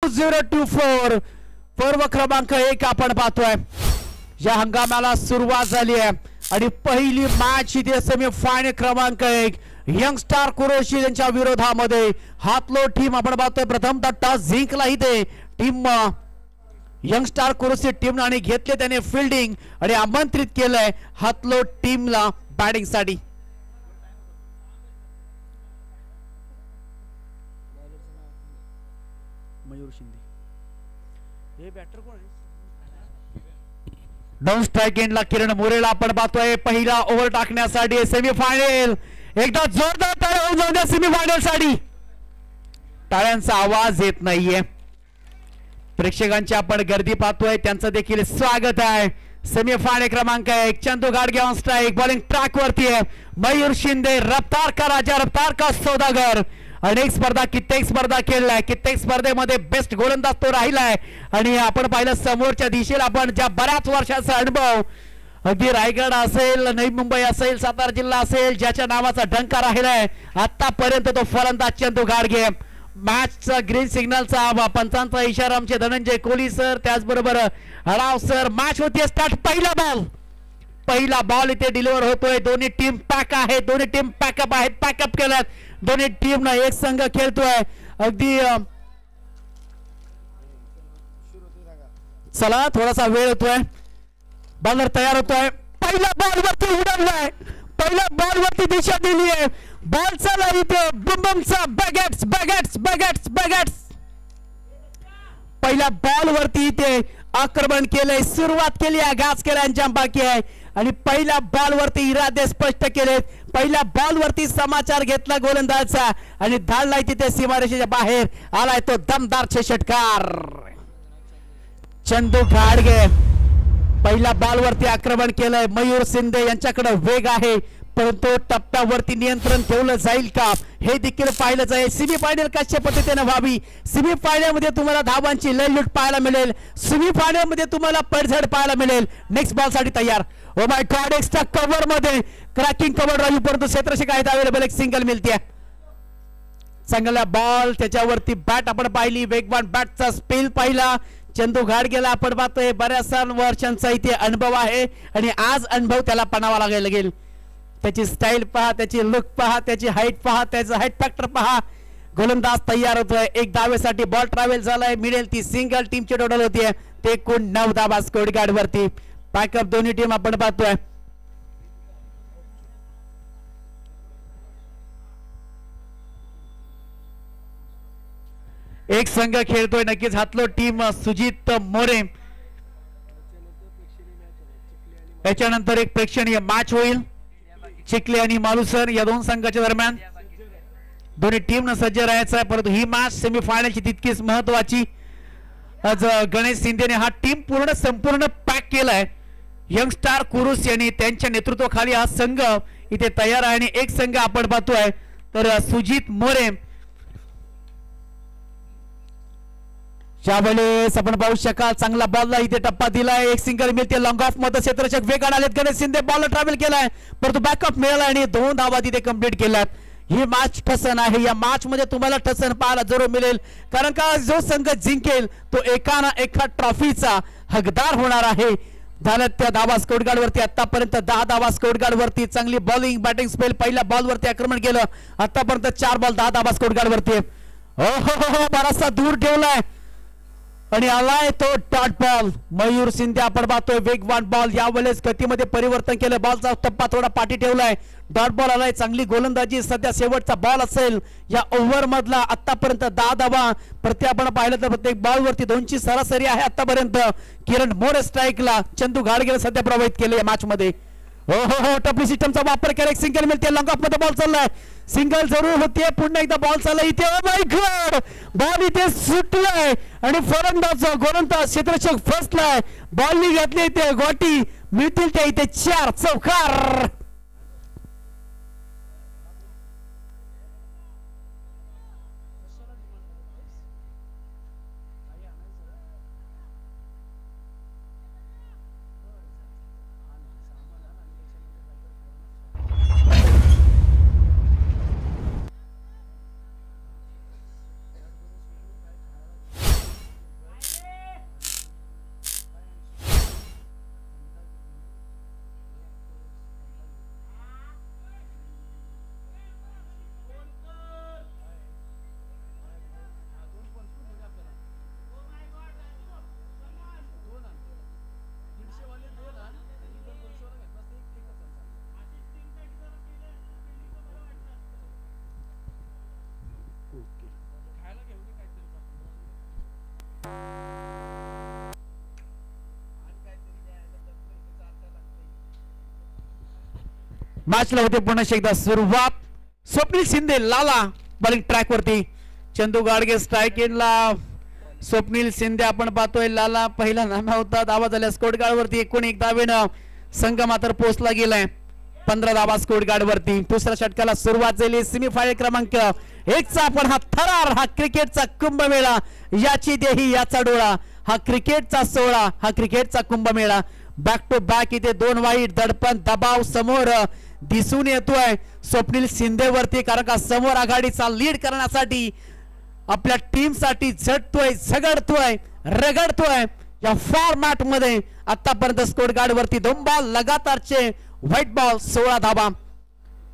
2024 पर्व क्रमांक 1 आपण पाहतोय. या हंगामाला सुरुवात झाली आहे आणि पहिली मॅच इथे सेमीफायनल क्रमांक 1 यंगस्टार कुरोशी यांच्या विरोधामध्ये हातलो टीम आपण पाहतोय. प्रथमतः टॉस जिंकला इथे टीम यंगस्टार कुरोशी टीमने आणि घेतले त्याने फिल्डिंग आणि आमंत्रित केलंय हातलो टीमला बॅटिंग साठी. मयूर शिंदे हे बॅटर कोण आहे. डाऊन स्ट्राइक एंडला किरण मोरेला आपण पाहतोय पहिला ओव्हर टाकण्यासाठी सेमीफायनल. एकदा जोरदार टाळ्या होऊन जाऊ द्या सेमीफायनल साठी. टाळ्यांचा आवाज येत नाहीये. प्रेक्षकांची आपण गर्दी पाहतोय त्यांचं देखील स्वागत आहे. सेमीफायनल क्रमांक 1 Chandu Gadge on strike bowling track वरती आहे. मयूर शिंदे रफ्तार का राजा रफ्तार का सौदागर. अनेक स्पर्धा कित्येक स्पर्धा खेळलाय. कित्येक स्पर्धेमध्ये बेस्ट गोलंदाज तो राहिलाय आणि आपण पाहिलं समोरच्या दिशेला आपण ज्या बऱ्याच वर्षाचा अनुभव अगदी रायगड असेल नवी मुंबई असेल सातारा जिल्हा असेल ज्याच्या नावाचा डंका राहिलाय आतापर्यंत तो फलंदाज चंदू गाडगे. मॅचचा ग्रीन सिग्नलचा पंचांचा इशारा आमचे धनंजय कोहली सर त्याचबरोबर हडाव सर. मॅच होती स्टार्ट. पहिला बॉल इथे डिलिव्हर होतोय. दोन्ही टीम पॅक आहे. दोन्ही टीम पॅकअप आहेत. पॅकअप केल्यात. दोन्ही टीम ना एक संघ खेळतोय. अगदी चला थोडासा वेळ होतोय. बॉलर तयार होतोय. पहिल्या बॉल वरती उडवलाय. पहिल्या बॉल वरती दिशा दिली आहे. बॉल चला इथे बुमबमचा बॅगेट्स बॅगेट्स बॅगेट्स बॅगेट्स. पहिल्या बॉल वरती इथे आक्रमण केलंय. सुरुवात केली आहे. घास केला अंजाम बाकी आहे आणि पहिल्या बॉल वरती इरादे स्पष्ट केलेत. पहिल्या बॉल वरती समाचार घेतला गोलंदाजचा आणि धाडलाय तिथे सीमारेषेच्या बाहेर. आलाय तो दमदार षटकार. चंदू गाडगे पहिल्या बॉल वरती आक्रमण केलंय. मयूर शिंदे यांच्याकडे वेग आहे परंतु टप्प्यावरती नियंत्रण ठेवलं जाईल का हे देखील पाहिलं जाईल. सेमीफायनल कशा पद्धतीने व्हावी. सेमीफायनल मध्ये तुम्हाला धावांची लयलूट पाहायला मिळेल. सेमीफायनल मध्ये तुम्हाला पडझड पाहायला मिळेल. नेक्स्ट बॉल साठी तयार. Oh my God extra cover मध्ये क्रॅकिंग कव्हर राहील परंतु क्षेत्ररक्षक आहेत अवेलेबल. एक सिंगल मिळते. चांगला बॉल त्याच्यावरती बॅट आपण पाहिली. वेगवान बॅटचा स्पेल पाहिला. चंदू गाडगेला आपण पाहतोय बऱ्याच वर्षांचा इथे अनुभव आहे आणि आज अनुभव त्याला पणावा लागेल. त्याची स्टाईल पहा त्याची लुक पहा त्याची हाईट पहा त्याचा हाईट फॅक्टर पहा. गोलंदाज तयार होतोय. एक धावेसाठी बॉल ट्रॅव्हल झालाय. मिळेल ती सिंगल टीमची टोटल होतीये ते एकूण 9 धावा स्कोर गार्ड वरती. पॅकअप दोन्ही टीम आपण पाहतोय. एक संघ खेळतोय नक्कीच हातलो टीम सुजित मोरे. याच्यानंतर एक प्रेक्षणीय मॅच होईल चिखले आणि मालुसर या दोन संघाच्या दरम्यान. दोन्ही टीम न सज्ज राहायचं आहे परंतु ही मॅच सेमीफायनलची तितकीच महत्वाची. आज गणेश शिंदेने हा टीम संपूर्ण पॅक केलाय. यंगस्टार कुरुस यांनी त्यांच्या नेतृत्वाखाली हा संघ इथे तयार आहे आणि एक संघ आपण पाहतोय तर सुजित मोरे. ज्यावेळेस आपण पाहू शकाल चांगला बॉलला इथे टप्पा दिलाय. एक सिंगल मिळते. लॉंग ऑफ मध्ये क्षेत्ररक्षक वेगाने आलेत. गणेश शिंदे बॉल ट्रॅव्हल केलाय परंतु बॅकअप मिळाला आणि 2 धावा तिथे कंप्लीट केल्यात. ही मॅच ठसन आहे. या मॅच मध्ये तुम्हाला ठसन पाहायला जरूर मिळेल कारण का जो संघ जिंकेल तो एका ना एका ट्रॉफीचा हकदार होणार आहे. झालं त्या धावा स्कोर गार्ड वरती. आतापर्यंत 10 धावा स्कोर गार्ड वरती. चांगली बॉलिंग बॅटिंग स्पेल. पहिल्या बॉल वरती आक्रमण केलं. आतापर्यंत 4 बॉल 10 धावा स्कोर गार्ड वरती. हो बराचसा दूर ठेवलाय आणि आलाय तो डॉट बॉल. मयूर शिंदे आपण पाहतोय वेगवान बॉल. यावेळेस गतीमध्ये परिवर्तन केलं. बॉलचा टप्पा थोडा पाठी ठेवलाय. डॉट बॉल आलाय. चांगली गोलंदाजी. सध्या शेवटचा बॉल असेल या ओव्हर मधला. आतापर्यंत 10 धावा प्रत्येक आपण पाहिलं तर प्रत्येक बॉल वरती 2ची सरासरी आहे आतापर्यंत. किरण मोरे स्ट्राईकला. चंदू गाडगेला सध्या प्रभावित केले या मॅच मध्ये. हो टपली सिस्टमचा वापर केला. एक सिंगल मिळते. लॉंग ऑफ मध्ये बॉल चाललाय. सिंगल जरूर होतीये. पुन्हा एकदा बॉल चालला इथे. ओ माय गॉड बॉल इथे सुटलाय आणि फलंदाज गोलंदाज क्षेत्ररक्षक फसलाय. बॉलनी घातली इथे गोटी. मिळतील त्या इथे 4 चौकार. मॅचला होते पुन्हा एकदा सुरुवात. स्वप्नील शिंदे लाला बॉलिंग ट्रॅक वरती. चंदू गाडगे स्ट्राइक एंडला. स्वप्नील शिंदे आपण पाहतोय. लाला पहिला नामा होता. धावा झाल्या स्कोर गार्ड वरती. 1 धावेनं संघ मात्र पोहोचला गेलाय. 15 धावा स्कोर गार्ड वरती. दुसऱ्या षटकाला सुरुवात झाली. सेमीफायनल क्रमांक 1 चा आपण हा थरार, हा क्रिकेटचा कुंभमेळा, याची देही याचा डोळा, हा क्रिकेटचा सोहळा, हा क्रिकेटचा कुंभमेळा. बॅक टू बॅक इथे 2 वाईट. दडपण दबाव समोर दिसून येतोय स्वप्नील शिंदे वरती, कारण का समोर आघाडीचा लीड करण्यासाठी आपल्या टीम साठी झटतोय, झगडतोय, रगडतोय. या फॉर्मॅट मध्ये आतापर्यंत स्कोर गार्ड वरती 2 बॉल लगातारचे व्हाईट बॉल, 16 धावा.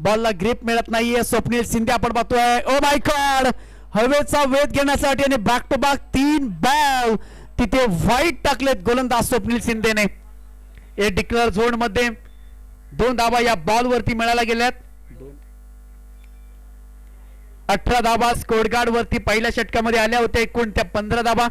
बॉलला ग्रिप मिळत नाहीये. स्वप्नील शिंदे आपण पाहतोय. ओ माय गॉड, हवेचा वेध घेण्यासाठी आणि बॅक टू बॅक 3 बॉल तिथे व्हाईट टाकलेत गोलंदाज स्वप्नील शिंदेने. ए डिक्लेअर झोन मध्ये 2 धावा या बॉल वरती मिळायला गेल्यात. 18 धावा स्कोर गार्ड वरती पहिल्या षटकामध्ये आल्या होत्या. एकूण त्या 15 धावा,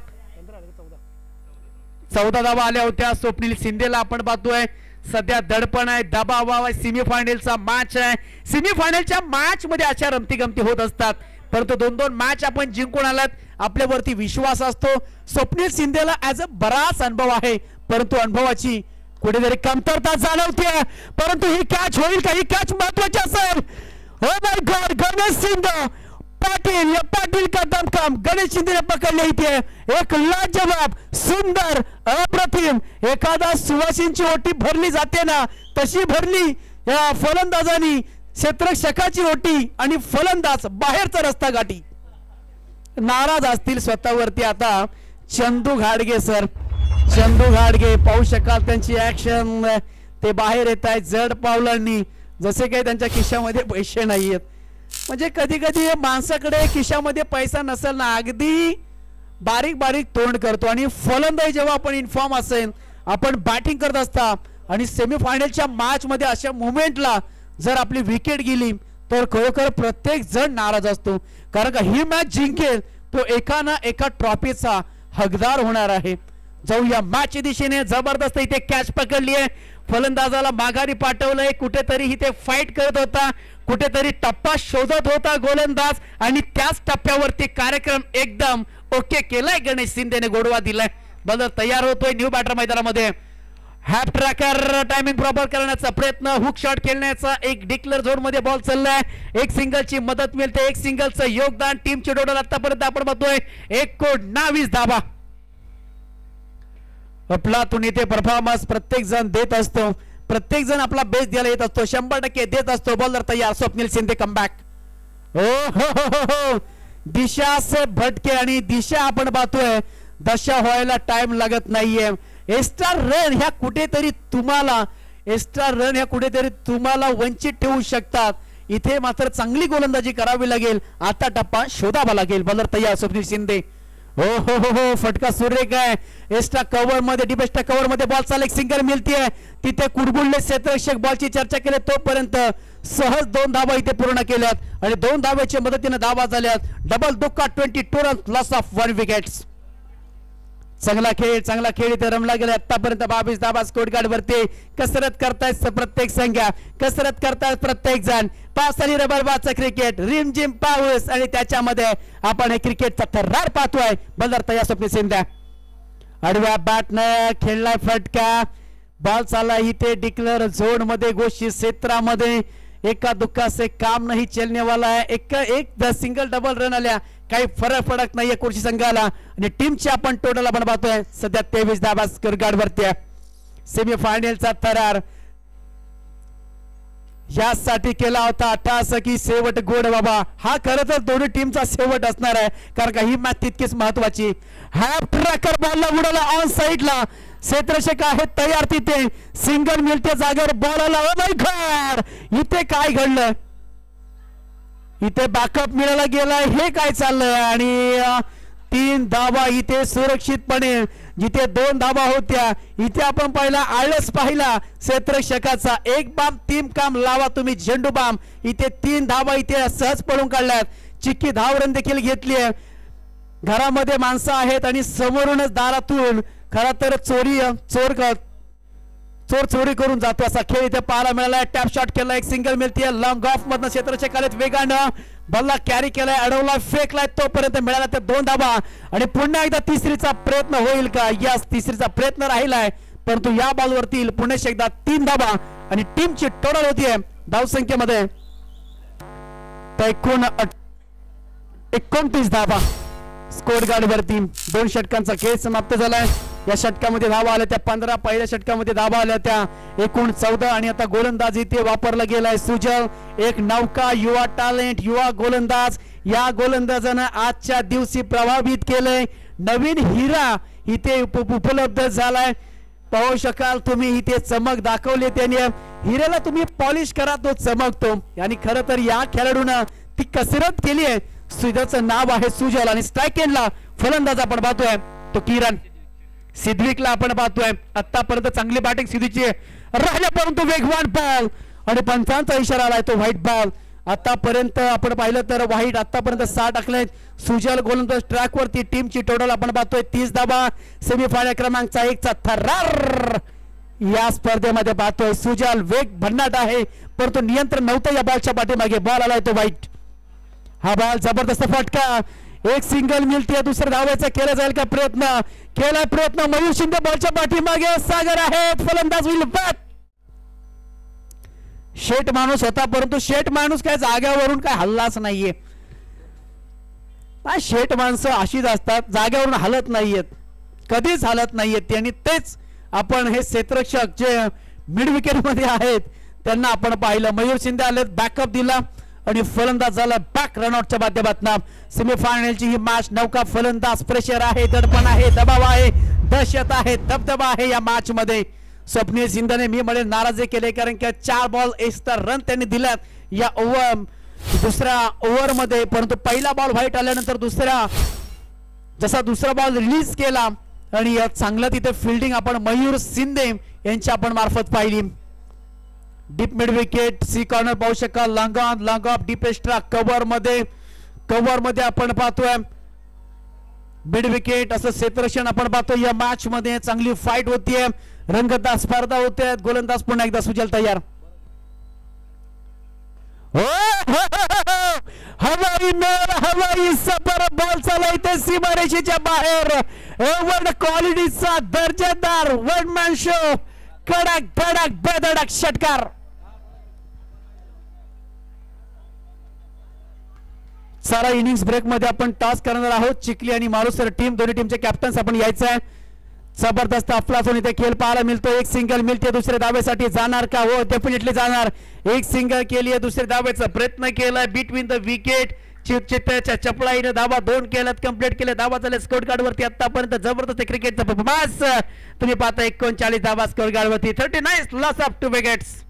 14 धावा आल्या होत्या. स्वप्नील शिंदेला आपण पाहतोय सध्या दडपण आहे, दबाव आहे. सेमीफायनलचा मॅच आहे. सेमीफायनलच्या मॅच मध्ये अशा रमती गमती होत असतात, परंतु 2-2 मॅच आपण जिंकून आलात. आपल्यावरती विश्वास असतो. स्वप्नील शिंदेला ऍज अ बराच अनुभव आहे, परंतु अनुभवाची कुठेतरी कमतरता जाणवते. परंतु ही कॅच होईल का? ही कॅच महत्वाची असेल. Oh my God, Ganesh Shinde Patil, या पाटील का दमखम गणेश शिंदे पकडले. इथे एक लाजवाब, सुंदर, अप्रतिम, एखादा सुवासींची ओटी भरली जाते ना, तशी भरली या फलंदाजांनी क्षेत्ररक्षकाची ओटी आणि फलंदाज बाहेरचा रस्ता गाठी. नाराज असतील स्वतःवरती आता चंदू घाडगे सर. चंदू घाडगे पाहू शकाल त्यांची ऍक्शन. ते बाहेर येत आहेत जड पावलांनी, जसे काही त्यांच्या खिशामध्ये पैसे नाहीयेत. म्हणजे कधी कधी माणसाकडे खिशामध्ये पैसा नसेल ना, अगदी बारीक बारीक तोंड करतो. आणि फलंदाज जेव्हा आपण इन्फॉर्म असेल, आपण बॅटिंग करत असता आणि सेमीफायनलच्या मॅच मध्ये अशा मुवमेंटला जर आपली विकेट गेली तर खरोखर प्रत्येक जण नाराज असतो, कारण का ही मॅच जिंकेल तो एका ना एका ट्रॉफीचा हकदार होणार आहे. जाऊया मॅच दिशेने. जबरदस्त इथे कॅच पकडली आहे. फलंदाजाला माघारी पाठवलंय. कुठेतरी इथे फाईट करत होता, कुठेतरी टप्पा शोधत होता गोलंदाज, आणि त्याच टप्प्यावरती कार्यक्रम एकदम ओके केलाय. गणेश शिंदेने गोडवा दिलाय. बॉलर तयार होतोय न्यू बॅटर मैदानामध्ये. हॅप ट्रॅकर टायमिंग प्रॉपर करण्याचा प्रयत्न, हुक शॉट खेळण्याचा एक डिक्लेअर झोन मध्ये बॉल चाललाय. एक सिंगलची मदत मिळते, एक सिंगलचं योगदान. टीमचे टोटल आतापर्यंत आपण बघतोय 1 धावा. आपला तुन इथे परफॉर्मन्स प्रत्येक जण देत असतो, प्रत्येक जण आपला बेस्ट द्यायला येत असतो, 100% देत असतो. बॉलर तयार. स्वप्नील शिंदे कमबॅक. ओ हो, दिशा से भटके, आणि दिशा आपण पाहतोय दशा व्हायला टाइम लागत नाहीये. एक्स्ट्रा रन ह्या कुठेतरी तुम्हाला वंचित ठेवू शकतात. इथे मात्र चांगली गोलंदाजी करावी लागेल. आता टप्पा शोधावा लागेल. बॉलर तयार. स्वप्नील शिंदे. हो हो हो हो, फटका सुरेख आहे. एक्स्ट्रा कव्हर मध्ये, डिपेस्टा कव्हर मध्ये बॉल चाल. एक सिंगल मिळते. तिथे कुडबुडले क्षेत्ररक्षक बॉलची चर्चा केली तोपर्यंत सहज 2 धावा इथे पूर्ण केल्यात आणि 2 धाव्याच्या मदतीने धावा झाल्यात. डबल दुक्का 22 रन, लॉस ऑफ 1 विकेट्स. चांगला खेळ इथे रमला गेला. आतापर्यंत 22 धावा स्कोर गार्ड वरती. कसरत करतायत प्रत्येक संघ्या, कसरत करतायत प्रत्येक जण. पाऊस आणि रबरबाचा क्रिकेट, रिमझिम पाऊस, आणि त्याच्यामध्ये आपण हे क्रिकेटचा थरार पाहतोय. बॉलर तयार. स्वप्नील शिंदे आडव्या बॅटनं खेळलाय फटका. बॉल चालला इथे डिक्लेअर झोन मध्ये, घोषित क्षेत्रामध्ये. एका दुक्का से काम नहीं चलने वाला है. एक सिंगल डबल रन आल्या, काही फरक पडत नाहीये कुर्शी संघाला. आणि टीमची आपण टोटल आपण पाहतोय सध्या 23 धावा स्कोर गार्ड वरती. सेमीफायनलचा थरार यासाठी केला होता. असं की शेवट गोड बाबा. हा खरं तर दोन्ही टीमचा शेवट असणार आहे, कारण का ही मॅच तितकीच महत्वाची. हॅप ट्रॅकर बॉलला उडवला ऑन साइडला. क्षेत्ररक्षक आहे तयार. तिथे सिंगल मिळते जागेवर बॉल आला. ओ माय गॉड, इथे काय घडलं? इथे बॅकअप मिळायला गेलाय. हे काय चाललंय? आणि 3 धावा इथे सुरक्षितपणे. जिथे 2 धावा होत्या इथे आपण पाहिला आळस पाहिला क्षेत्ररक्षकाचा. एक बाम 3 काम लावा तुम्ही, झेंडू बाम. इथे 3 धावा इथे सहज पडून काढल्यात. चिक्की धावरन देखील घेतली. घरामध्ये माणसं आहेत आणि समोरूनच दारातून खरा तर चोर चोर चोरी करून जातो असा खेळ इथे पाहायला मिळाला. टॅप शॉट केला, एक सिंगल मिळते लॉंग ऑफ मधनं क्षेत्ररक्षक आलेत वेगानं, बॉलला कॅरी केलाय, अडवला, फेकलाय, तोपर्यंत मिळाला ते 2 धाबा. आणि पुन्हा एकदा तिसरीचा प्रयत्न होईल का? यस, तिसरीचा प्रयत्न राहिलाय, परंतु या बॉलवरती पुन्हा एकदा 3 धाबा आणि टीमची टोटल होतीये धावसंख्येमध्ये 29 धाबा. स्कोर गार्ड वरती 2 षटकांचा खेळ समाप्त झालाय. या षटकामध्ये धावा आल्या त्या 15, पहिल्या षटकामध्ये धावा आल्या त्या एकूण 14 आणि आता गोलंदाज इथे वापरला गेलाय सुजल, एक नौका, युवा टॅलेंट, युवा गोलंदाज. या गोलंदाजानं आजच्या दिवशी प्रभावित केलंय. नवीन हिरा इथे उपलब्ध झालाय. पाहू शकाल तुम्ही इथे चमक दाखवली त्याने. हिऱ्याला तुम्ही पॉलिश करा तो चमकतो आणि खरं तर या खेळाडूनं ती कसरत केली आहे. सुजलचं नाव आहे सुजल आणि स्ट्राइक एंडला फलंदाज आपण पाहतोय तो किरण सिद्विकला आपण पाहतोय. आतापर्यंत चांगली बॅटिंग सिद्धीची राहिल्या, परंतु वेगवान बॉल आणि पंचांचा इशारा आलाय तो व्हाईट बॉल. आतापर्यंत आपण पाहिलं तर व्हाईट आतापर्यंत 6 टाकलेत. सुजल गोलंदाज ट्रॅक वरती. टीमची टोटल आपण पाहतोय 30 धाबा. सेमीफायनल क्रमांक 1 चा थरार या स्पर्धेमध्ये पाहतोय. सुजल वेग भन्नाट आहे, परंतु नियंत्रण नव्हतं या बॉलच्या पाठीमागे. बॉल आलाय तो व्हाईट. हा बॉल जबरदस्त फटका, एक सिंगल मिळते. दुसऱ्या धावायचा केला जाईल का प्रयत्न? केलाय प्रयत्न. मयूर शिंदे बॉलच्या पाठीमागे. सागर आहेत, फलंदाज होईल बाद. शेट माणूस होता, परंतु शेट माणूस काय जाग्यावरून काय हल्लाच नाहीये. शेट माणसं अशीच असतात, जाग्यावरून हलत नाहीयेत, कधीच हलत नाहीयेत. आणि तेच आपण हे क्षेत्ररक्षक जे मिड विकेट मध्ये आहेत त्यांना आपण पाहिलं. मयूर शिंदे आले, बॅकअप दिला आणि फलंदाज झाला बॅक रनआउटच्या माध्यमातून. सेमीफायनलची ही मॅच. नौका फलंदाज, प्रेशर आहे, दडपण आहे, दबाव आहे, दहशत आहे, दबदबा आहे या मॅच मध्ये. स्वप्नील सिंधने मी मध्ये नाराजी केले कारण की 4 बॉल एक्स्ट्रा रन त्यांनी दिल्यात या दुसऱ्या ओव्हर मध्ये. परंतु पहिला बॉल व्हाईट आल्यानंतर जसा दुसरा बॉल रिलीज केला आणि चांगलं तिथे फिल्डिंग आपण मयूर शिंदे यांच्या आपण मार्फत पाहिली. डीप मिड विकेट, सी कॉर्नर पाहू शकाल. Long on, long off, deep extra cover मध्ये आपण पाहतोय मिड विकेट असं क्षेत्ररक्षण आपण पाहतोय. या मॅच मध्ये चांगली फाईट होतीये, रंगतदार स्पर्धा होते. गोलंदाज पुन्हा एकदा सुजल तयार. हवाई सफर बॉल चालू इथे सीमारेषेच्या बाहेर. वर्ल्ड क्वालिटीचा दर्जेदार वनमॅन शो, कडक धडक बेधडक षटकार. सारा इनिंग्स ब्रेक मध्ये आपण टॉस करणार आहोत. चिखली आणि मारुसर टीम, दोन्ही टीमचे कॅप्टन्स आपण यायचं आहे. जबरदस्त अफलातून इथे खेळ पाहायला मिळतो. एक सिंगल मिळते, दुसऱ्या धावेसाठी जाणार का? हो, डेफिनेटली जाणार. एक सिंगल केली आहे, दुसऱ्या धावेचा प्रयत्न केलाय बिटवीन द विकेट. चित्त्याच्या चपळाईने धावा 2 केल्यात, कंप्लीट केल्या. धावा झाल्या स्कोर कार्ड वरती आतापर्यंत जबरदस्त क्रिकेटचा परफॉर्मन्स तुम्ही पाहता. 39 धावा स्कोर कार्ड वरती. 39 loss of 2 wickets.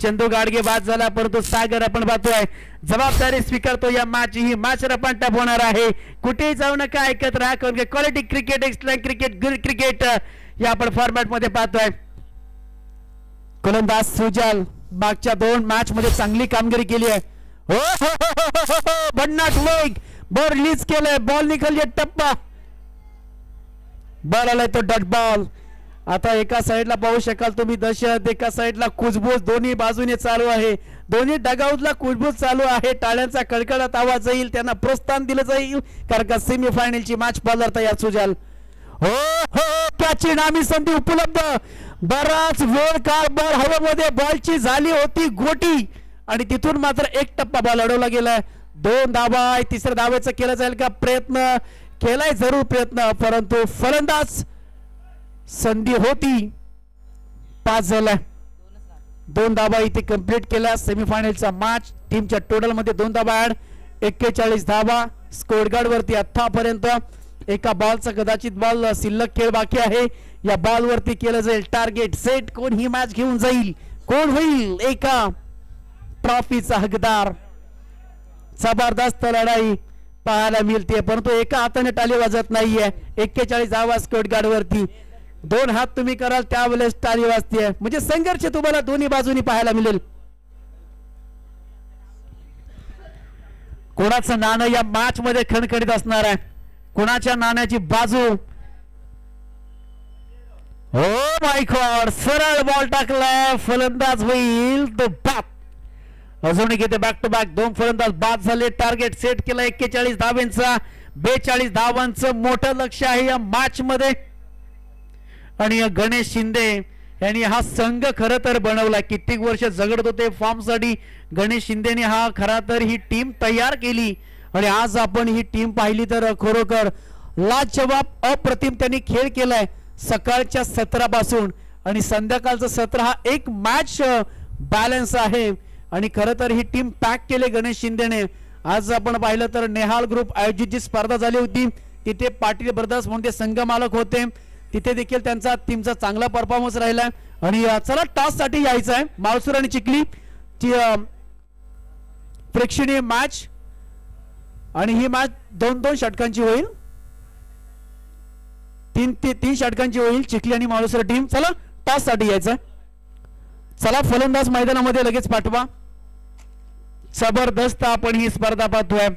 Chandu Gadge बाद झाला, परंतु सागर आपण पाहतोय जबाबदारी स्वीकारतो. या मॅच ही मॅच रपण टप होणार आहे. कुठेही जाऊ नका, ऐकत राहा, कारण quality cricket, excellent cricket, good cricket या आपण फॉर्मॅट मध्ये पाहतोय. गोलंदाज सुजल मागच्या 2 मॅच मध्ये चांगली कामगिरी केली आहे. भन्नाट वेग, बॉल रिलीज केलाय, बॉल निघाली टप्पा, बॉल आलाय तो डॉट बॉल. आता एका साइडला पाहू शकाल तुम्ही दहशत, एका साइडला कुजबूज, दोन्ही बाजूने चालू आहे. दोन्ही डगआउटला कुजबूज चालू आहे. टाळ्यांचा कडकडत आवाज येईल, त्यांना प्रोत्साहन दिलं जाईल कारण का सेमीफायनलची मॅच बॉलर तयार सुजल. हो त्याची नामी संधी उपलब्ध. बराच वेळ काळ बॉल हवेमध्ये, बॉलची झाली होती गोटी आणि तिथून मात्र एक टप्पा बॉल अडवला गेलाय. 2 धावा. तिसऱ्या धावेचा केला जाईल का प्रयत्न? केलाय जरूर प्रयत्न, परंतु फलंदाज संधी होती, 5 झालाय. 2 धावा इथे कंप्लीट केल्या. सेमीफायनलचा मॅच टीमच्या टोटल मध्ये 2 धावा ऍड, 41 धावा स्कोर कार्ड वरती. आतापर्यंत एका बॉलचा कदाचित बॉल शिल्लक खेळ बाकी आहे. या बॉल वरती केलं जाईल टार्गेट सेट. कोण ही मॅच घेऊन जाईल, कोण होईल एका ट्रॉफीचा हकदार. जबरदस्त लढाई पाहायला मिळते, परंतु एका हाताने टाळी वाजत नाहीये. 41 धावा स्कोर कार्ड वरती. 2 हात तुम्ही कराल त्यावेळेस टाळी वाजते. म्हणजे संघर्ष तुम्हाला दोन्ही बाजूनी पाहायला मिळेल. कोणाचं नाणं या मॅच मध्ये खणखणीत असणार आहे, कोणाच्या नाण्याची बाजू. ओ माय गॉड, सरळ बॉल टाकलाय, फलंदाज होईल तो बाद. अजून घेते बॅक टू बॅक, 2 फलंदाज बाद झाले. टार्गेट सेट केलं 41 धावांचा. 42 धावांचं मोठं लक्ष आहे या मॅच मध्ये. आणि गणेश शिंदे यांनी हा संघ खरं तर बनवला. कित्येक वर्ष झगडत होते फॉर्म साठी. गणेश शिंदेने हा खरा तर ही टीम तयार केली आणि आज आपण ही टीम पाहिली तर खरोखर लाजवाब अप्रतिम त्यांनी खेळ केलाय. सकाळच्या सत्रापासून आणि संध्याकाळचं सत्र हा एक मॅच बॅलन्स आहे आणि खरं तर ही टीम पॅक केले गणेश शिंदेने. आज आपण पाहिलं तर नेहाल ग्रुप आयोजित जी स्पर्धा झाली होती तिथे पाटील ब्रदर्स म्हणून ते संघ मालक होते. तिथे देखील त्यांचा टीमचा चांगला परफॉर्मन्स राहिला आणि चला टॉस साठी यायचं आहे. माळसूर आणि चिखली प्रेक्षणीय मॅच आणि ही मॅच 2-2 षटकांची होईल. 3 षटकांची होईल. चिखली आणि माळसूर टीम. चला टॉस साठी यायचं. चला फलंदाज मैदानामध्ये लगेच पाठवा. जबरदस्त आपण ही स्पर्धा पाहतोय.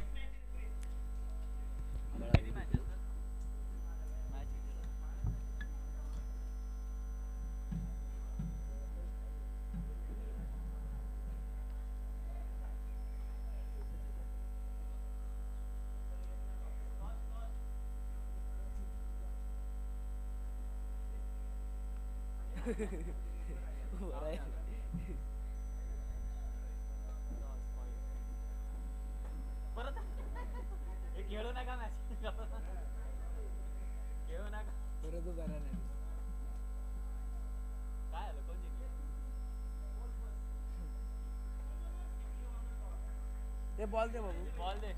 बॉल दे बाबू, बॉल दे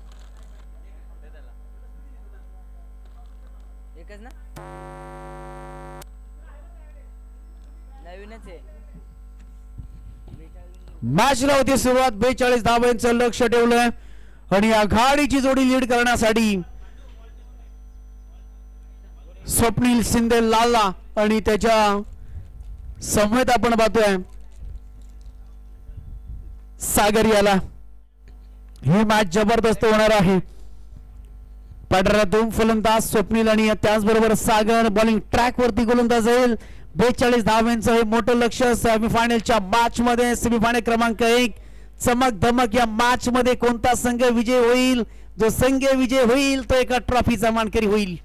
त्याला. एकच ना, नवीनच आहे. मॅचला होती सुरुवात. 42 धावांचं लक्ष ठेवलंय आणि आघाडीची जोडी लीड करण्यासाठी स्वप्नील शिंदे लाला आणि त्याच्या समवेत आपण पाहतोय सागर याला. ही मॅच जबरदस्त होणार आहे. पाठराला 2 फलंदाज स्वप्नील आणि त्याचबरोबर सागर. बॉलिंग ट्रॅक वरती गोलंदाज येईल. 42 धावांचं हे मोठं लक्ष सेमीफायनलच्या मॅच मध्ये. सेमीफायनल क्रमांक 1 चमक धमक. या मॅच मध्ये कोणता संघ विजय होईल? जो संघ विजय होईल तो एका ट्रॉफीचा मानकरी होईल.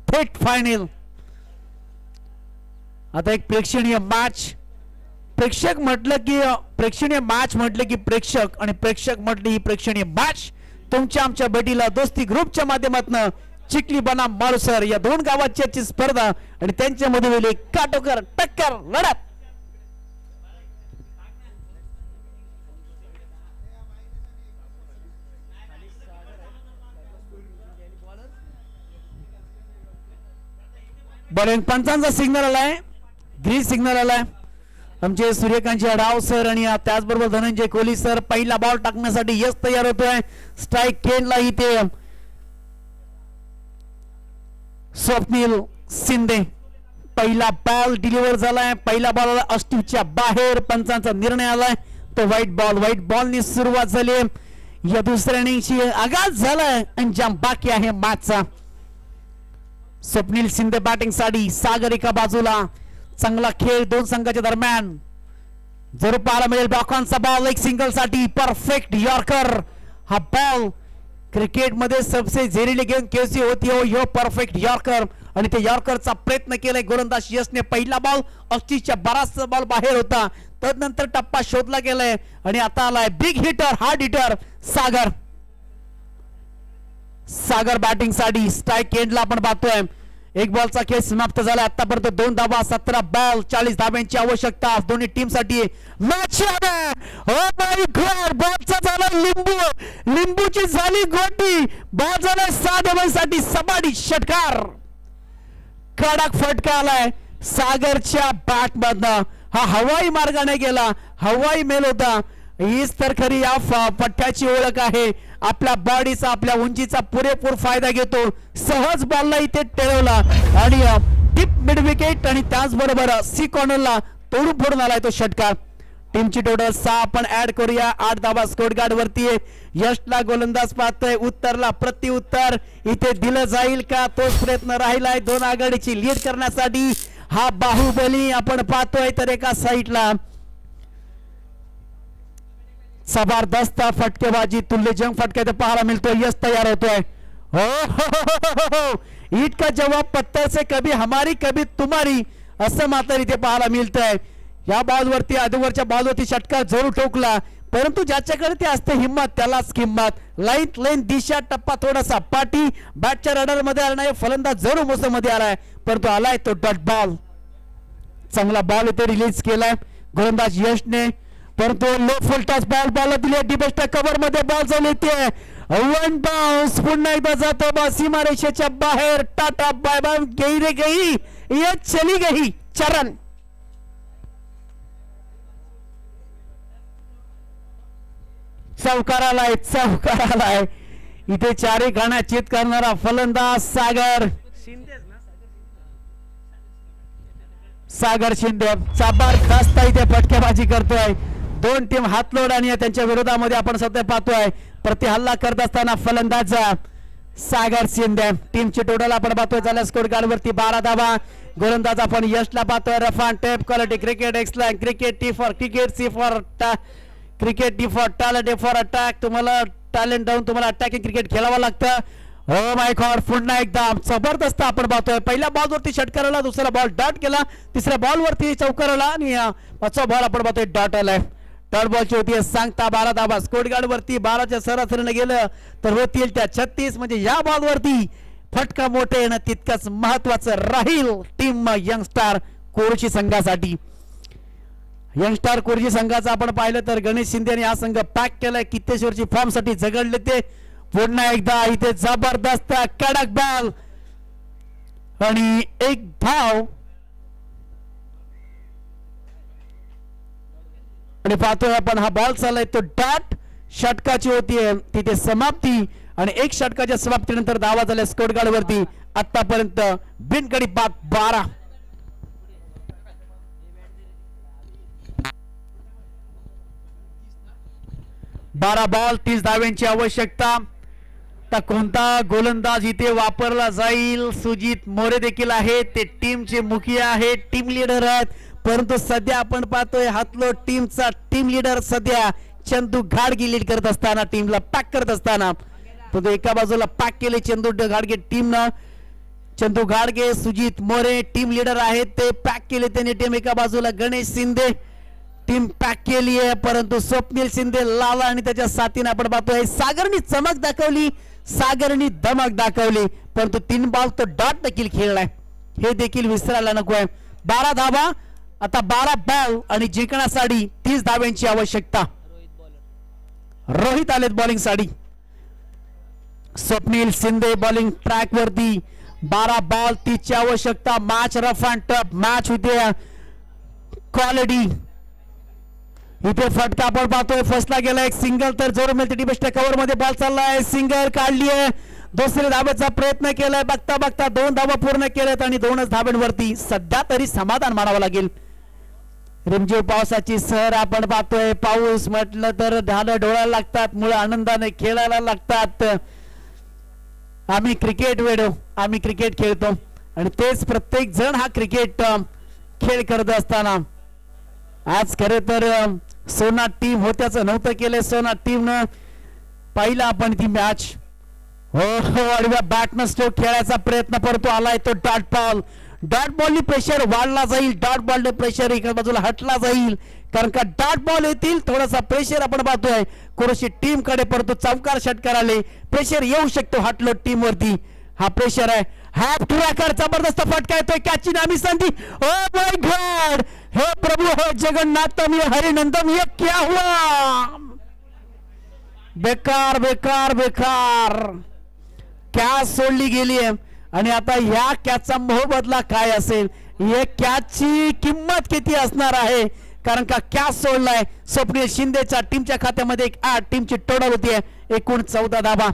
थेट फायनल. आता एक प्रेक्षणीय मॅच. प्रेक्षक म्हटलं की प्रेक्षणीय मॅच म्हटलं की प्रेक्षक आणि प्रेक्षक म्हटलं ही प्रेक्षणीय मॅच. तुमच्या आमच्या भेटीला दोस्ती ग्रुपच्या माध्यमातून चिखली बनाम माळूसर या 2 गावांची स्पर्धा आणि त्यांच्यामध्ये होईल एक काटोकर टक्कर लढत. बॉलिंग पंचांचा सिग्नल आलाय. ग्रीन सिग्नल आलाय. आमचे सूर्यकांत राव सर आणि त्याचबरोबर धनंजय कोहली सर. पहिला बॉल टाकण्यासाठी यश तयार होतोय. स्ट्राइक केनला इथे स्वप्नील शिंदे. पहिला बॉल डिलिव्हर झालाय. पहिला बॉल अष्टीच्या बाहेर. पंचांचा निर्णय आलाय तो व्हाईट बॉल. व्हाईट बॉलनी सुरुवात झाली. या दुसऱ्या इनिंगची आगाज झालाय. अंजाम बाकी आहे मॅचचा. स्वप्नील शिंदे बॅटिंग साठी. सागर एका बाजूला. चांगला खेळ 2 संघाच्या दरम्यान. जरूर पाहायला मिळेल बॉकांचा बॉल एक सिंगल साठी. Perfect yorker. हा बॉल क्रिकेट मध्ये सबसे जहरीली गेम कैसी होती हो यो परफेक्ट यॉर्कर. आणि ते यॉर्करचा प्रयत्न केलाय गोलंदाज यशने. पहिला बॉल अक्षीच्या बराचसा बॉल बाहेर होता. तदनंतर टप्पा शोधला गेलाय आणि आता आलाय बिग हिटर हार्ड हिटर सागर. सागर बॅटिंग साठी. स्ट्राइक एंडला आपण पाहतोय. एक बॉलचा खेळ समाप्त झाला. आतापर्यंत 2 धावा 17 बॉल 40 धाव्यांची आवश्यकता दोन्ही टीम साठी. मॅच बॉलचा झाला लिंबू. लिंबूची झाली गोटी. बॉल झाला 6 धावांसाठी. सबाडी षटकार. कडक फटका आलाय सागरच्या बॅट मधनं. हा हवाई मार्गाने गेला. हवाई मेल होता. हीच तर खरी या पट्ट्याची ओळख आहे. आपल्या बॉडीचा आपल्या उंचीचा पुरेपूर फायदा घेतो. सहज बॉलला इथे टेळवला आणि टिप मिड विकेट आणि त्याचबरोबर सी कॉर्नरला तोडून फोडून आलाय तो षटकार. टीमची टोटल 6 आपण ऍड करूया. 8 धावा स्कोर गार्ड वरती. यशला गोलंदाज पाहतोय. उत्तरला प्रत्युत्तर इथे दिलं जाईल का तोच प्रयत्न राहिलाय 2 आघाडीची लीड करण्यासाठी. हा बाहुबली आपण पाहतोय तर एका साईडला जबरदस्त फटकेबाजी तुल्यजंग फटका पाहायला मिळतोय. यश तयार होतोय. हो ईट का जवाब पत्थर से कभी हमारी कभी तुम्हारी असं मात्र इथे पाहायला मिळतंय. या बॉलवरती अगोदरच्या बॉलवरती षटकार जरूर ठोकला परंतु ज्याच्याकडे ते असते हिम्मत त्यालाच किंमत. लाईन दिशा टप्पा थोडासा पाठी बॅटच्या रडार मध्ये आला नाही. फलंदाज जरूर मोसमध्ये आलाय परंतु आलाय तो डॉट बॉल. चांगला बॉल इथे रिलीज केलाय गोलंदाज यशने परंतु लो फुल टच बॉल दिले डिबेस्टा कव्हर मध्ये बॉल जाऊन येते. वन बाउन्स पुन्हा एकदा जातो बा सीमारेषेच्या बाहेर. टाटा बाय बाय गई रे गई ये चली गई. चरण चौकार आलाय इथे चारी गाण्या चित करणारा फलंदाज सागर शिंदे जबरदस्त इथे फटकेबाजी करतोय. दोन टीम हातलोड आणि त्यांच्या विरोधामध्ये आपण सध्या पाहतोय प्रति हल्ला करत असताना फलंदाज सागर शिंदे. टीमची टोटल आपण पाहतोय झाल्या स्कोर कार्ड वरती 12 धावा. गोलंदाज आपण यशला पाहतोय. रफान tape quality cricket excellent cricket T for cricket C for cricket D for talent A for attack. तुम्हाला टॅलेंट डाऊन तुम्हाला अटॅकिंग क्रिकेट खेळावं लागतं. हो माय गॉड पुन्हा एकदा जबरदस्त आपण पाहतोय. पहिल्या बॉलवरती षटकाराला दुसरा बॉल डॉट केला तिसऱ्या बॉलवरती चौकाराला आणि पाचवा बॉल आपण पाहतोय डॉट आलाय. डॉट बॉलची होती सांगता 12 धावा. स्कोर कार्ड वरती 12च्या सरासरीने गेलं तर होतील त्या 36 म्हणजे या बॉलवरती फटका मोठे येणं तितकंच महत्वाचं राहील टीम यंगस्टार कोरची संघासाठी. यंगस्टार कोरची संघाचा आपण पाहिलं तर गणेश शिंदे यांनी हा संघ पॅक केलाय. कित्येश्वरची फॉर्म साठी झगडले ते. पुन्हा एकदा इथे जबरदस्त कडक बॉल आणि एक धाव आणि पाहतोय आपण हा बॉल चाललाय तो डॉट षटकाची होतीये तिथे समाप्ती आणि एक षटकाच्या समाप्तीनंतर धावा झाल्या स्कोर कार्ड वरती. आतापर्यंत बिनगडी बाद 12. बॉल 30 धाव्यांची आवश्यकता. तर कोणता गोलंदाज इथे वापरला जाईल. सुजित मोरे देखील आहेत ते टीमचे मुखिया आहेत टीम लीडर आहेत परंतु सध्या आपण पाहतोय हातलो टीमचा टीम लीडर सध्या चंदू घाडगे लीड करत असताना टीमला पॅक करत असताना तो एका बाजूला पॅक केले चंदू घाडगे टीमनं. चंदू घाडगे सुजित मोरे टीम लीडर आहेत ते पॅक केले त्यांनी टीम. एका बाजूला गणेश शिंदे टीम पॅक केली आहे परंतु स्वप्नील शिंदे लाला आणि त्याच्या साथीने आपण पाहतोय सागरनी चमक दाखवली सागरनी धमक दाखवली परंतु 3 बॉल तो डॉट देखील खेळलाय हे देखील विसरायला नकोय. 12 धावा आता 12 बॉल आणि जिंकण्यासाठी 30 धाव्यांची आवश्यकता. रोहित आलेत बॉलिंग साठी. स्वप्नील शिंदे बॉलिंग ट्रॅक वरती. 12 बॉल 30 ची आवश्यकता. Match rough and tough match होते क्वालिटी. इथे फटका आपण पाहतोय फसला गेला एक सिंगल तर जरूर मिळते. डिबेस्टा कव्हर मध्ये बॉल चाललाय सिंगल काढली आहे. दुसऱ्या धाब्याचा प्रयत्न केलाय बघता बघता 2 धावा पूर्ण केल्यात आणि 2च धाब्यांवरती सध्या तरी समाधान मानावं लागेल. रिमझिम पावसाची सर आपण पाहतोय. पाऊस म्हटलं तर ढालं डोळायला लागतात मुळे आनंदाने खेळायला लागतात. आम्ही क्रिकेट वेडो आम्ही क्रिकेट खेळतो आणि तेच प्रत्येक जण हा क्रिकेट खेळ करत असताना आज खरे तर सोना टीम होत्याचं नव्हतं केलं. सोना टीम न पाहिला आपण ती मॅच. हो आडव्या बॅटनं स्ट्रोक खेळायचा प्रयत्न करतो आलाय तो डॉट बॉल. डॉट बॉलनी प्रेशर वाढला जाईल. डॉट बॉलने प्रेशर एका बाजूला हटला जाईल कारण का डॉट बॉल येतील थोडासा प्रेशर आपण पाहतोय कोरोशी टीम कडे परंतु चौकार षटकार आले प्रेशर येऊ शकतो हाटलो टीम वरती. हा प्रेशर आहे. हॅप टुराकर जबरदस्त फटका येतोय कॅची नामी संधी. ओ माय गॉड हे प्रभु हे जगन्नाथम ये हरिनंदम ये क्या हुआ. बेकार बेकार बेकार कॅच सोडली गेली आहे आणि आता या कॅचचा मोबदला काय असेल. या कॅचची किंमत किती असणार आहे कारण का कॅच सोडलाय. स्वप्नील शिंदेच्या टीमच्या खात्यामध्ये 8 टीमची टोटल होती एकूण 14 धावा.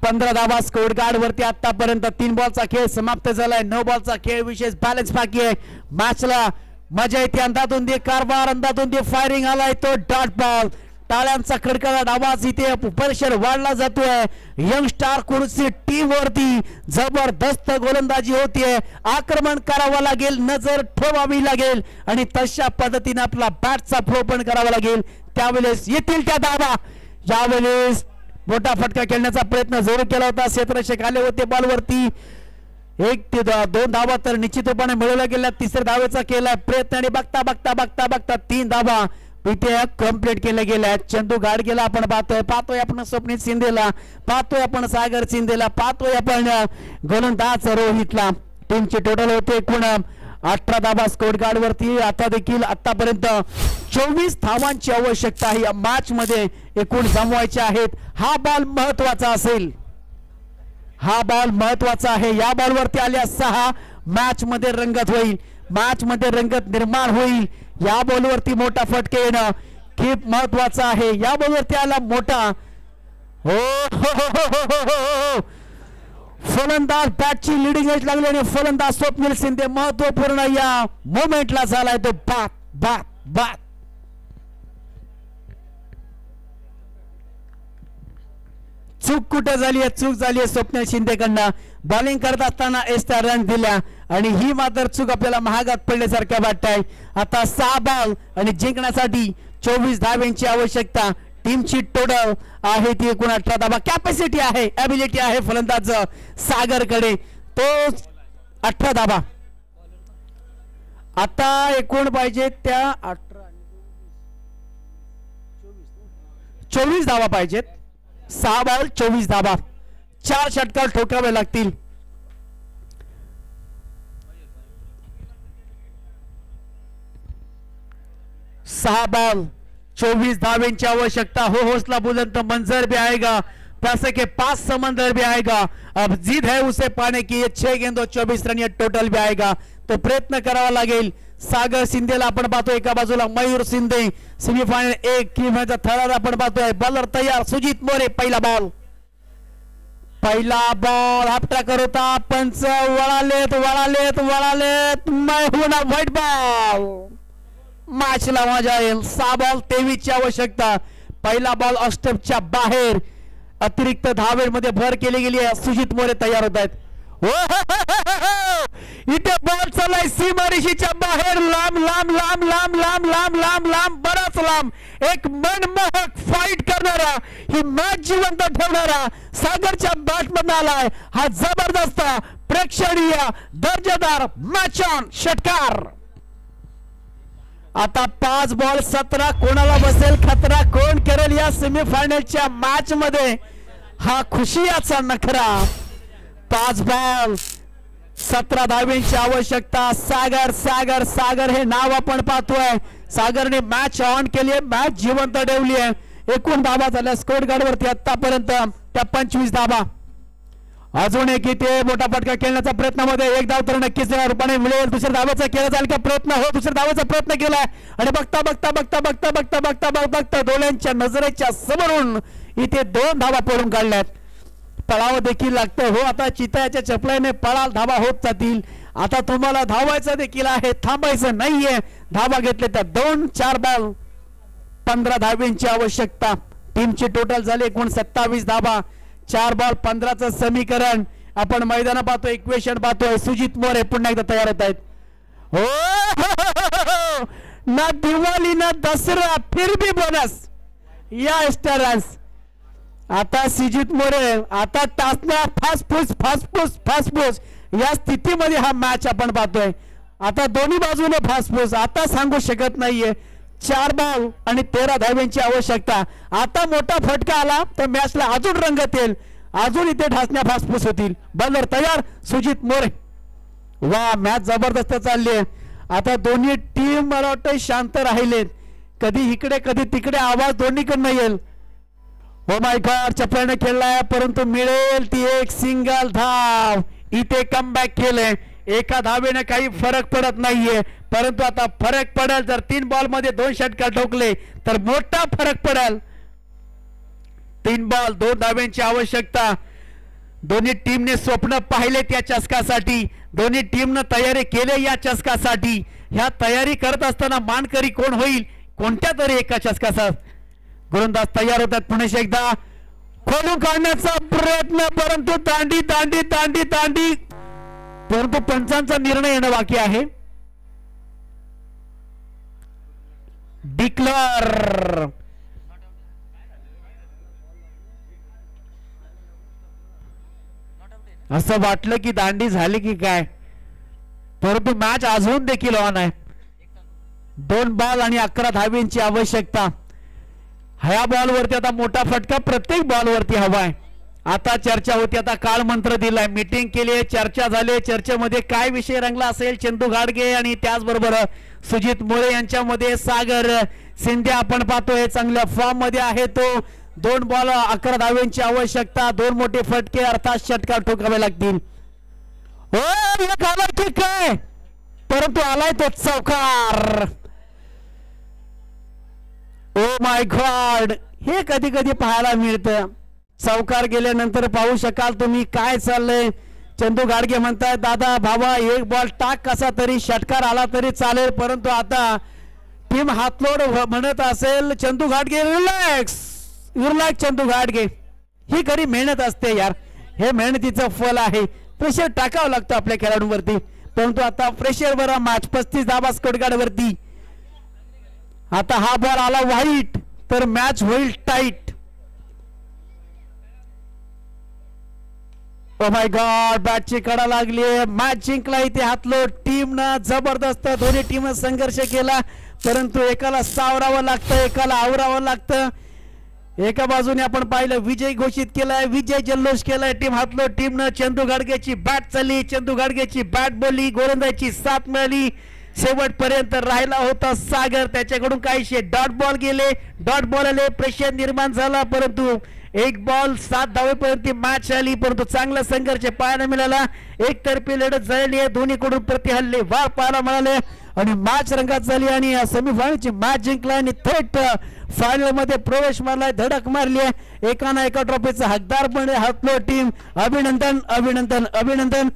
15 धावा स्कोर कार्ड वरती. आतापर्यंत 3 बॉलचा खेळ समाप्त झालाय. 9 बॉलचा खेळ विशेष बॅलन्स बाकी आहे. मॅचला मजा येते. अंधाधुंदी कारभार अंधाधुंदी फायरिंग आलाय तो डॉट बॉल. टाळ्यांचा कडकडाट आवाज इथे प्रेशर वाढला जातोय. यंग स्टार कुर्सी टीम वरती जबरदस्त गोलंदाजी होतीये. आक्रमण करावं लागेल, नजर ठेवावी लागेल आणि तशा पद्धतीने आपला बॅटचा फ्लो पण करावा लागेल. त्यावेळेस येतील त्या धावा. यावेळेस मोठा फटका खेळण्याचा प्रयत्न जरूर केला होता. क्षेत्ररक्षक आले होते बॉलवरती. 1 ते 2 धावा तर निश्चितपणे मिळवल्या गेल्या. तिसऱ्या धावेचा केलाय प्रयत्न आणि बघता बघता बघता बघता 3 धावा इथे कंप्लीट केल्या गेल्या. चंदू गाडगेला आपण पाहतोय आपण स्वप्नील शिंदेला, पाहतोय आपण सागर शिंदेला, पाहतोय आपण गोलंदाज रोहितला. टीमची टोटल होते एकूण 18 धावा स्कोर कार्ड वरती. आता देखील आतापर्यंत 24 धावांची आवश्यकता आहे या मॅच मध्ये एकूण जमवायच्या आहेत. हा बॉल महत्वाचा असेल, हा बॉल महत्वाचा आहे. या बॉलवरती आल्या 6 मॅच मध्ये रंगत होईल, मॅच मध्ये रंगत निर्माण होईल. या बॉलवरती मोठा फटके येणं खूप महत्वाचं आहे. या बॉलवरती आला मोठा हो फलंदाज बॅटची लिडिंग एज लागली आणि फलंदाज स्वप्नील शिंदे महत्वपूर्ण या मोमेंटला झालाय तो बाद बाद बाद. चूक कुठे झाली आहे, चूक झाली आहे स्वप्नील शिंदेकडनं. बॉलिंग करत असताना एक्स्ट्रा रन दिल्या आणि ही मात्र चूक आपल्याला महागात पडल्यासारखं वाटत आहे. आता 6 बॉल आणि जिंकण्यासाठी 24 धावांची आवश्यकता. टीमची टोटल आहे ती एकूण 18 धावा. कॅपॅसिटी आहे, ॲबिलिटी आहे फलंदाज सागरकडे, तो 18 धावा. आता एकूण पाहिजे त्या 24 धावा पाहिजेत. 6 बॉल 24 धावा. 4 षटकार ठोकावे लागतील. सहा बॉल 24 धावेंची आवश्यकता. हो हौसला बुलंद मंजर भी आएगा, पैसे के पास समंदर भी आएगा. अब जिद है उसे पाने की. ये 6 गेंदों 24 रन ये टोटल भी आएगा. तो प्रयत्न करावा लागेल. सागर शिंदेला आपण पाहतो एका बाजूला, मयूर शिंदे सेमीफायनल 1 किंवा थर्ड आपण पाहतोय. बॉलर तयार सुजित मोरे. पहिला बॉल आपटा होता. पंच वळालेत वळालेत वळालेत. मैं हूं ना व्हाईट बॉल. मॅचला मजा येईल. 6 बॉल 23 ची आवश्यकता. पहिला बॉल ऑस्टपच्या बाहेर. अतिरिक्त धावेमध्ये भर केली गेली आहे. सुजित मोरे तयार होत आहेत. इथे बॉल चाललाय सीमारेषेच्या बाहेर. लांब लांब लांब लांब लांब लांब लांब लांब बराच लांब. एक मनमोहक फाईट करणारा, ही मॅच जिवंत ठेवणारा सागरच्या बॅटमधून आलाय हा जबरदस्त प्रेक्षणीय दर्जेदार मॅच ऑन षटकार. आता 5 बॉल 17. कोणाला बसेल खतरा, कोण करेल या सेमीफायनलच्या मॅच मध्ये हा खुशियाचा नखरा. 5 बॉल 17 धावेंची आवश्यकता. सागर सागर सागर हे नाव आपण पाहतोय. सागरने मॅच ऑन केली आहे, मॅच जिवंत ठेवली आहे. एकूण धावा झाल्या स्कोर कार्ड वरती आतापर्यंत त्या 25 धावा. अजून एक इथे मोठा फटका खेळण्याचा प्रयत्नामध्ये 1 धाव तर नक्कीच रूपाने मिळेल. दुसऱ्या धावेचा केला जाईल का प्रयत्न? हो, दुसऱ्या धावेचा प्रयत्न केलाय आणि बघता बघता बघता बघता बघता बघता बघता डोळ्यांच्या नजरेच्या समोरून इथे 2 धावा पडून काढल्यात. पळावं देखील लागतं. हो, आता चितळ्याच्या चपल्याने पळाल धावा होत जातील. आता तुम्हाला धावायचं देखील आहे, थांबायचं नाहीये. धावा घेतले त्या 2-4 बॉल 15 धावेंची आवश्यकता. टीमची टोटल झाली एकूण 27 धावा. 4 बॉल 15चं समीकरण आपण मैदान पाहतोय, इक्वेशन पाहतोय. सुजित मोरे पुन्हा एकदा तयार होत आहेत. हो ना दिवाळी ना दसरा फिर भी बोनस या एक्स्ट्रा रन्स. आता सुजित मोरे आता टाचण्या फासफूस फासफूस फासफूस या स्थितीमध्ये हा मॅच आपण पाहतोय. आता दोन्ही बाजूने फासफूस. आता सांगू शकत नाहीये. 4 बॉल आणि 13 धाव्यांची आवश्यकता. आता मोठा फटका आला तर मॅचला अजून रंगत येईल, अजून इथे ढासण्या फासफूस होतील. बॉलर तयार सुजित मोरे. वा, मॅच जबरदस्त चालली आहे. आता दोन्ही टीम मला वाटतं शांत राहिलेत. कधी इकडे कधी तिकडे आवाज दोन्हीकडनं येईल. हो माय गॉड, चपल्याने खेळलाय परंतु मिळेल ती एक सिंगल धाव. इथे कमबॅक केलंय. एका धावेने काही फरक पडत नाहीये, परंतु आता फरक पडेल. जर 3 बॉल मध्ये 2 षटकार ठोकले तर मोठा फरक पडेल. 3 बॉल 2 धावेंची आवश्यकता. दोन्ही टीमने स्वप्न पाहिलेत या चषकासाठी. दोन्ही टीमने तयारी केली या चषकासाठी. ह्या तयारी करत असताना मानकरी कोण होईल कोणत्या तरी एका चषकाचा. गोलंदाज तयार होतात. पुन्हा एकदा खोलून काढण्याचा प्रयत्न, परंतु दांडी दांडी दांडी दांडी, परंतु पंचांचा निर्णय येणं बाकी आहे. डिक्लेअर असं वाटलं की दांडी झाली की काय, परंतु मॅच अजून देखील ऑन आहे. 2 बॉल आणि 11 धावींची आवश्यकता. ह्या बॉलवरती आता मोठा फटका प्रत्येक बॉलवरती हवाय. आता चर्चा होती, आता काळ मंत्र दिलाय, मीटिंग केली आहे, चर्चा झाली. चर्चेमध्ये काय विषय रंगला असेल, चंदू घाडगे आणि त्याचबरोबर सुजित मोरे यांच्यामध्ये. सागर शिंदे आपण पाहतोय चांगल्या फॉर्म मध्ये आहे तो. 2 बॉल 11 धाव्यांची आवश्यकता. 2 मोठे फटके अर्थात षटकार ठोकावे लागतील. हो काय, परंतु आलाय तो चौकार. ओ माय गॉड, हे कधी कधी पाहायला मिळतं. चौकार गेल्यानंतर पाहू शकाल तुम्ही काय चाललंय. चंदू घाडगे म्हणताय दादा भावा 1 बॉल टाक कसा तरी, षटकार आला तरी चालेल, परंतु आता टीम हातलोड म्हणत असेल. चंदू घाडगे रिलॅक्स रिलॅक्स. चंदू घाडगे ही खरी मेहनत असते यार, हे मेहनतीचं फल आहे. प्रेशर टाकावं लागतं आपल्या खेळाडूंवरती, परंतु आता प्रेशर वर मॅच 35 धावा स्कोरकार्ड वरती. आता हा बॉल आला वाईट तर मॅच होईल टाईट. ओ माय गॉड, बॅटची कडा लागली. मॅच जिंकला इथे हातलो टीमनं. जबरदस्त दोन्ही टीम संघर्ष केला, परंतु एकाला सावरावं लागतं, एकाला आवरावं लागतं. एका बाजूने आपण पाहिलं विजय घोषित केलाय, विजय जल्लोष केलाय टीम हातलो टीमनं. चंदू घाडगेची बॅट चालली, चंदू घाडगेची बॅट बोलली, गोलंदाजीची साथ मिळाली. शेवटपर्यंत राहिला होता सागर, त्याच्याकडून काहीशे डॉट बॉल गेले, डॉट बॉल आले, प्रेशर निर्माण झाला, परंतु 1 बॉल 7 धावेपर्यंत मॅच आली. परंतु चांगला संघर्ष पाहायला मिळाला. एकतर्फी लढत झालेली आहे, दोन्हीकडून प्रतिहल्ले वार पाहायला मिळाले आणि मॅच रंगात झाली आणि सेमीफायनलची मॅच जिंकला आणि थेट फायनल मध्ये प्रवेश मारलाय, धडक मारली आहे. एका ट्रॉफीचा हकदार पण हातलो टीम. अभिनंदन अभिनंदन अभिनंदन.